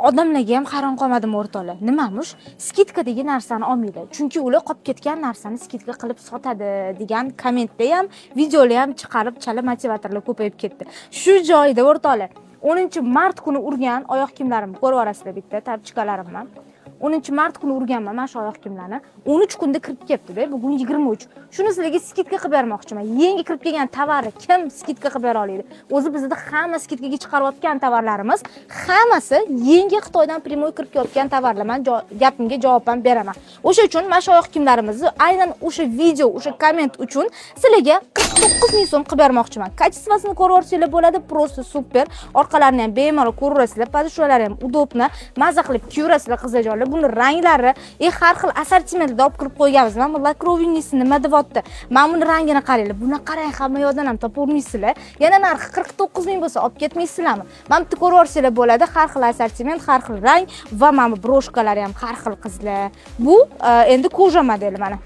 odamlarga ham hayron qolmadim o'rtoqlar. Nimamush? Skidka degan narsani olmaydi. Chunki ular qolib ketgan narsani skidka qilib sotadi degan kommentda ham, videolar ham chiqarib chala motivatorlar ko'payib ketdi. Shu joyda o'rtoqlar 10-mart kuni urgan oyoq kiyimlarimni ko'rib orasida bitta tabchikalarimni. 10-mart kuni urganman mana shu oyoq kiyimlarni. 13 kunda kirib ketdi-da, bugun 23. Shuni sizlarga skidka qilib bermoqchiman. Yangi kirib kelgan tovarni kim skidka qilib bera oladi? O'zi bizda hamma skidkaga chiqarayotgan tovarlarimiz hammasi yangi Xitoydan primoy kirib kelayotgan tovarlar. Men gapimga javob ham beraman. O'sha uchun mana shu oyoq kiyimlarimizni aynan o'sha video, o'sha komment uchun sizlarga 49 ming so'm qilib bermoqchiman. Kачествосini ko'rib bo'ladi, просто super. Orqalarini ham bemalol ko'rasizlar, podishlari ham udobni, maza qilib kiyurasizlar qizlarjonlar. Buni ranglari, har xil assortimentda olib kirib qo'yganmiz. Mana bu lakrovinisi nima deyapti? Mana buni rangini qaranglar. Buni qarang, hamma yoqdan ham topa olmaysizlar. Yana narxi 49 ming bo'lsa olib ketmaysizlarmi? Mana bu ko'rib bo'ladi, har xil assortiment, har xil rang va mana bu broshkalari ham har xil qizlar. Bu endi koja modeli mana.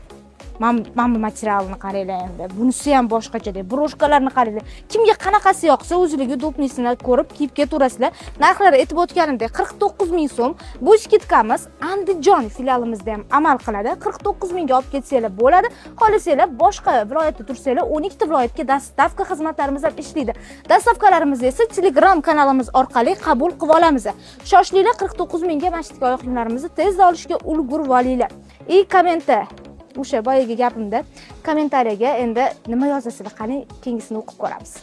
Mana bu materialni qaranglar endi. Bunisi ham boshqacha. Broshkalarni qaranglar. Kimga qanaqasi yoqsa o'zligi udobnisini ko'rib kiyib ketaverasizlar. Narxlari aytib o'tganimdek 49 ming so'm. Bu skidkamiz Andijon filialimizda ham amal qiladi. 49 mingga olib ketsanglar bo'ladi. Xohlasanglar boshqa viloyatda tursanglar 12 ta viloyatga dostavka xizmatlarimiz ham ishlaydi. Dostavkalarimizni esa Telegram kanalimiz orqali qabul qilib olamiz. Shoshilinglar, 49 mingga mana shu oyoq kiyimlarimizni tezda olishga ulgurib olinglar. Kommentda o'sha boyagi gapimda kommentariyaga endi nima yozasizlar, qani kengisini o'qib ko'ramiz.